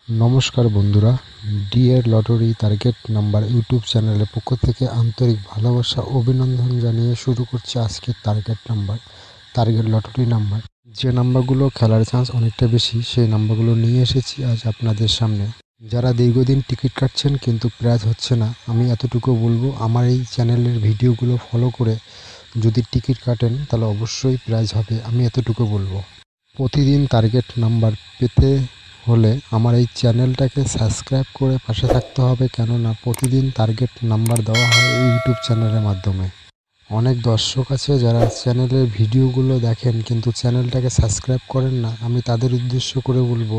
নমস্কার বন্ধুরা, ডিএর lottery target number YouTube চ্যানেলের পক্ষ থেকে আন্তরিক ভালোবাসা অভিনন্দন জানিয়ে শুরু করছি আজকের টার্গেট লটারি নাম্বার। যে নাম্বারগুলো খেলার চান্স অনেকটা বেশি সেই নাম্বারগুলো নিয়ে এসেছি আজ আপনাদের সামনে। যারা দীর্ঘদিন টিকিট কাটছেন কিন্তু প্রাইজ হচ্ছে না, আমি এতটুকু বলবো, আমার এই চ্যানেলের ভিডিওগুলো ফলো করে যদি টিকিট কাটেন তাহলে অবশ্যই প্রাইজ হবে, আমি এতটুকু বলবো। প্রতিদিন টার্গেট নাম্বার পেতে হলে আমার এই চ্যানেলটাকে সাবস্ক্রাইব করে পাশে থাকতে হবে, কেননা প্রতিদিন টার্গেট নাম্বার দেওয়া হয় এই ইউটিউব চ্যানেলের মাধ্যমে। অনেক দর্শক আছে যারা চ্যানেলের ভিডিওগুলো দেখেন কিন্তু চ্যানেলটাকে সাবস্ক্রাইব করেন না, আমি তাদের উদ্দেশ্য করে বলবো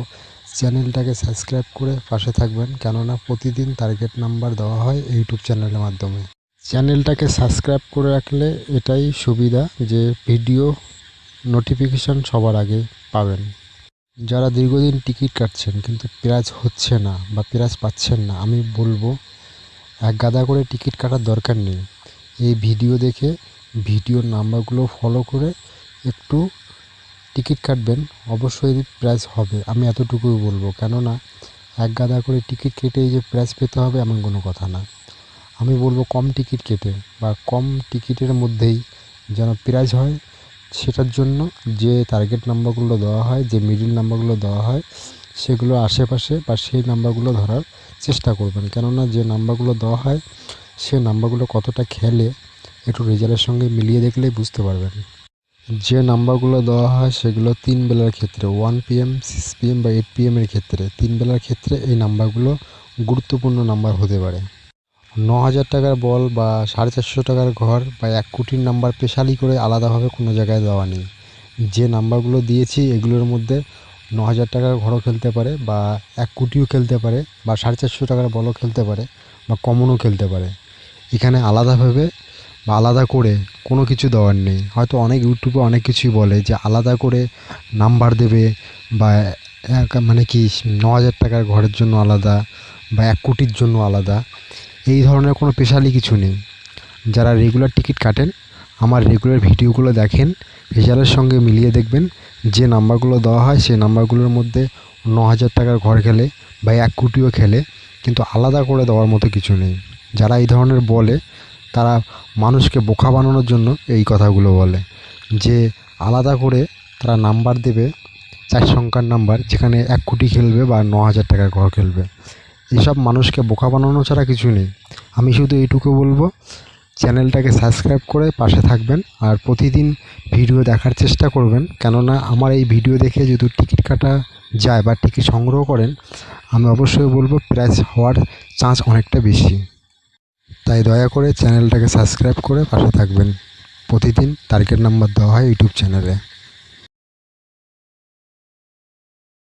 চ্যানেলটাকে সাবস্ক্রাইব করে পাশে থাকবেন, কেননা প্রতিদিন টার্গেট নাম্বার দেওয়া হয় ইউটিউব চ্যানেলের মাধ্যমে। চ্যানেলটাকে সাবস্ক্রাইব করে রাখলে এটাই সুবিধা যে ভিডিও নোটিফিকেশান সবার আগে পাবেন। যারা দীর্ঘদিন টিকিট কাটছেন কিন্তু প্রাইজ হচ্ছে না বা প্রাইজ পাচ্ছেন না, আমি বলবো এক গাদা করে টিকিট কাটার দরকার নেই। এই ভিডিও দেখে ভিডিওর নাম্বারগুলো ফলো করে একটু টিকিট কাটবেন, অবশ্যই প্রাইজ হবে, আমি এতটুকুই বলবো। কেননা এক গাদা করে টিকিট কেটেই যে প্রাইজ পেতে হবে এমন কোনো কথা না। আমি বলবো কম টিকিট কেটে বা কম টিকিটের মধ্যেই যেন প্রাইজ হয়, সেটার জন্য যে টার্গেট নাম্বারগুলো দেওয়া হয়, যে মিডিল নাম্বারগুলো দেওয়া হয়, সেগুলো আশেপাশে বা সেই নাম্বারগুলো ধরার চেষ্টা করবেন। কেননা যে নাম্বারগুলো দেওয়া হয় সে নাম্বারগুলো কতটা খেলে একটু রেজাল্টের সঙ্গে মিলিয়ে দেখলেই বুঝতে পারবেন। যে নাম্বারগুলো দেওয়া হয় সেগুলো 3 বেলার ক্ষেত্রে 1 PM 6 PM বা 8 PM এর ক্ষেত্রে 3 বেলার ক্ষেত্রে এই নাম্বারগুলো গুরুত্বপূর্ণ নাম্বার হতে পারে। 9,000 টাকার বল বা 450 টাকার ঘর বা 1 কোটির নাম্বার স্পেশালি করে আলাদাভাবে কোনো জায়গায় দেওয়া নেই। যে নাম্বারগুলো দিয়েছি এগুলোর মধ্যে 9,000 টাকার ঘরও খেলতে পারে বা 1 কোটিও খেলতে পারে বা 450 টাকার বলও খেলতে পারে বা কমনও খেলতে পারে। এখানে আলাদাভাবে বা আলাদা করে কোনো কিছু দেওয়ার নেই। হয়তো অনেক ইউটিউবে অনেক কিছুই বলে যে আলাদা করে নাম্বার দেবে বা মানে কি 9,000 টাকার ঘরের জন্য আলাদা বা 1 কোটির জন্য আলাদা, এই ধরনের কোনো স্পেশালি কিছু নেই। যারা রেগুলার টিকিট কাটেন আমার রেগুলার ভিডিওগুলো দেখেন, রেজাল্টের সঙ্গে মিলিয়ে দেখবেন যে নাম্বারগুলো দেওয়া হয় সেই নাম্বারগুলোর মধ্যে 9,000 টাকার ঘর খেলে বা 1 কোটিও খেলে, কিন্তু আলাদা করে দেওয়ার মতো কিছু নেই। যারা এই ধরনের বলে তারা মানুষকে বোকা বানানোর জন্য এই কথাগুলো বলে যে আলাদা করে তারা নাম্বার দেবে 4 সংখ্যার নাম্বার, যেখানে 1 কোটি খেলবে বা 9,000 টাকার ঘর খেলবে। এইসব মানুষকে বোকা বানানো ছাড়া কিছু নেই। আমি শুধু এইটুকু বলবো, চ্যানেলটাকে সাবস্ক্রাইব করে পাশে থাকবেন আর প্রতিদিন ভিডিও দেখার চেষ্টা করবেন, কেননা আমার এই ভিডিও দেখে যদি টিকিট কাটা যায় বা টিকিট সংগ্রহ করেন, আমি অবশ্যই বলবো প্রাইজ হওয়ার চান্স অনেকটা বেশি। তাই দয়া করে চ্যানেলটাকে সাবস্ক্রাইব করে পাশে থাকবেন। প্রতিদিন টার্গেট নাম্বার দেওয়া হয় ইউটিউব চ্যানেলে।